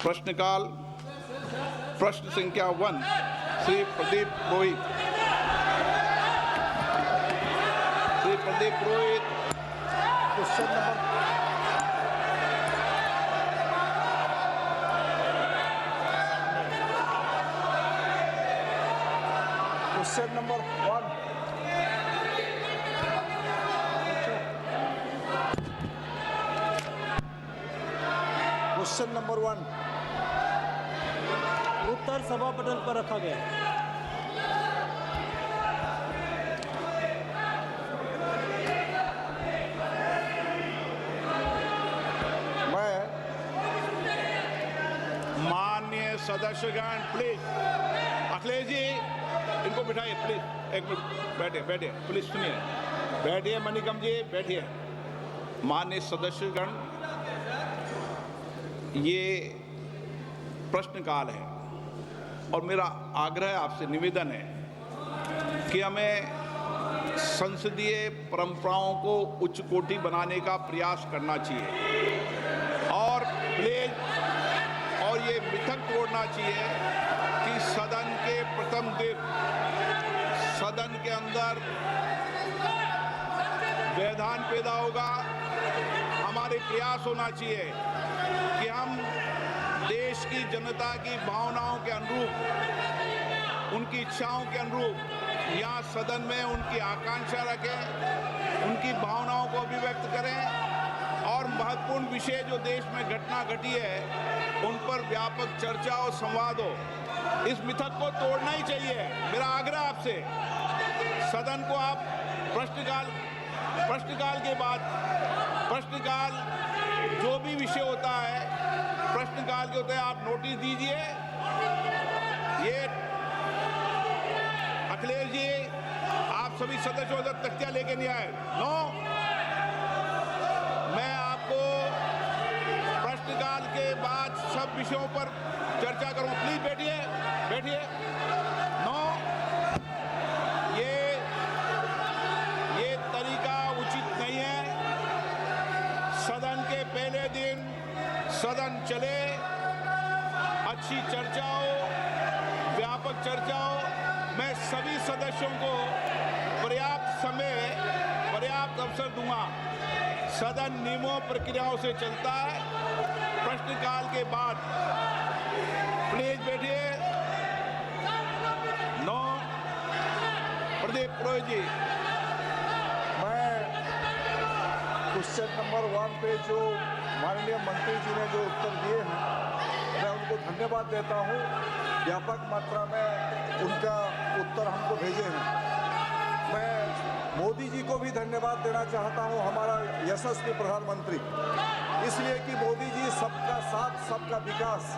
प्रश्नकाल प्रश्न संख्या 1 श्री प्रदीप पुरोहित। श्री प्रदीप पुरोहित क्वेश्चन नंबर 1। क्वेश्चन नंबर 1 उत्तर सभा पटल पर रखा गया। मैं माननीय सदस्यगण प्लीज, अखिलेश जी इनको बिठाइए प्लीज, एक मिनट बैठिए बैठिए, प्लीज सुनिए, बैठिए मणिकम जी बैठिए। माननीय सदस्यगण, ये प्रश्नकाल है और मेरा आग्रह आपसे निवेदन है कि हमें संसदीय परंपराओं को उच्च कोटि बनाने का प्रयास करना चाहिए और प्लीज और ये मिथक तोड़ना चाहिए कि सदन के प्रथम दिन सदन के अंदर व्यवधान पैदा होगा। हमारे प्रयास होना चाहिए कि हम देश की जनता की भावनाओं के अनुरूप, उनकी इच्छाओं के अनुरूप यहाँ सदन में उनकी आकांक्षा रखें, उनकी भावनाओं को अभिव्यक्त करें और महत्वपूर्ण विषय जो देश में घटना घटी है उन पर व्यापक चर्चा और संवाद हो। इस मिथक को तोड़ना ही चाहिए। मेरा आग्रह आपसे, सदन को आप प्रश्नकाल के बाद प्रश्नकाल जो भी विषय होता है प्रश्नकाल के होते हैं, आप नोटिस दीजिए। ये अखिलेश जी आप सभी सदस्यों तक तख्तियां लेके नहीं आए। नो, मैं आपको प्रश्नकाल के बाद सब विषयों पर चर्चा करूं। प्लीज बैठिए बैठिए। नो, ये तरीका उचित नहीं है। सदन के पहले दिन सदन चले, अच्छी चर्चा हो, व्यापक चर्चा हो। मैं सभी सदस्यों को पर्याप्त समय, पर्याप्त अवसर दूंगा। सदन नियमों प्रक्रियाओं से चलता है। प्रश्नकाल के बाद प्लीज बैठिए। नो, प्रदीप पुरोहित जी। मैं क्वेश्चन नंबर 1 पे जो माननीय मंत्री जी ने जो उत्तर दिए हैं, मैं उनको धन्यवाद देता हूं। व्यापक मात्रा में उनका उत्तर हमको भेजे हैं। मैं मोदी जी को भी धन्यवाद देना चाहता हूं, हमारा यशस्वी प्रधानमंत्री, इसलिए कि मोदी जी सबका साथ सबका विकास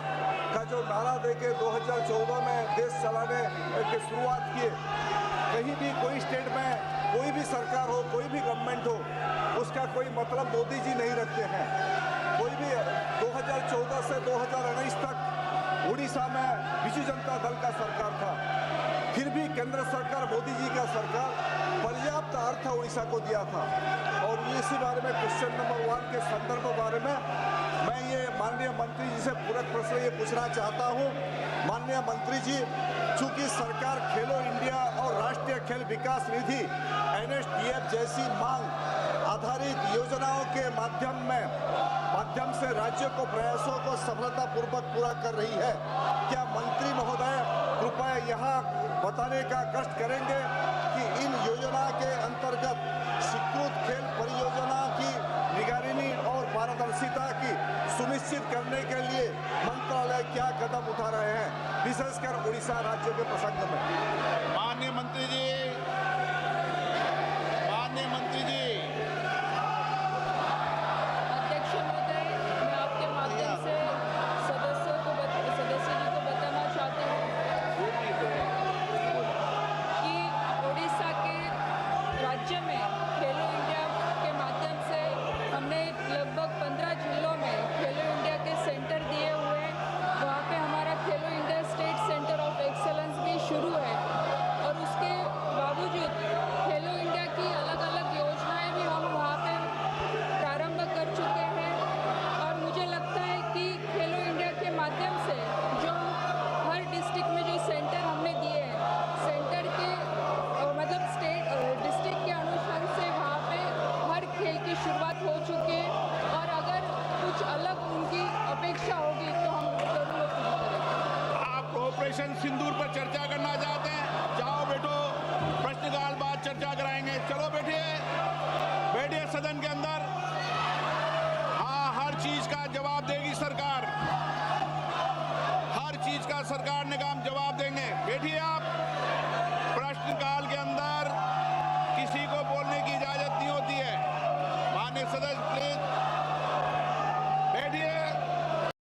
का जो नारा देके 2014 में देश चलाने की शुरुआत किए। कहीं भी कोई स्टेट में कोई भी सरकार हो, कोई भी गवर्नमेंट हो, उसका कोई मतलब मोदी जी नहीं रखते हैं। कोई भी 2014 से 2019 तक उड़ीसा में बिजू जनता दल का सरकार था, फिर भी केंद्र सरकार, मोदी जी का सरकार पर्याप्त अर्थ उड़ीसा को दिया था। और इसी बारे में क्वेश्चन नंबर 1 के संदर्भ बारे में मैं ये माननीय मंत्री जी से पूरक प्रश्न ये पूछना चाहता हूँ। माननीय मंत्री जी, चूंकि सरकार खेलो इंडिया और राष्ट्रीय खेल विकास निधि NSDF जैसी मांग आधारित योजनाओं के माध्यम से राज्यों को प्रयासों को सफलतापूर्वक पूरा कर रही है, क्या मंत्री महोदय कृपया यहाँ बताने का कष्ट करेंगे कि इन योजना के अंतर्गत स्वीकृत खेल परियोजना की निगरानी और पारदर्शिता की सुनिश्चित करने के लिए मंत्रालय क्या कदम उठा रहे हैं, विशेषकर उड़ीसा राज्य के प्रसंग में? माननीय मंत्री जी, अध्यक्ष महोदय, मैं आपके माध्यम से सदस्य जी को बताना चाहती हूँ कि उड़ीसा के राज्य में खेलो इंडिया के माध्यम से हमने लगभग 15 जिलों में खेलो इंडिया के सेंटर दिए हुए हैं। वहाँ पे हमारा खेलो India state centre of excellence भी शुरू है और उसके की शुरुआत हो चुकी है और अगर कुछ अलग उनकी अपेक्षा होगी तो हम जरूर पूरी करेंगे। आप ऑपरेशन सिंदूर पर चर्चा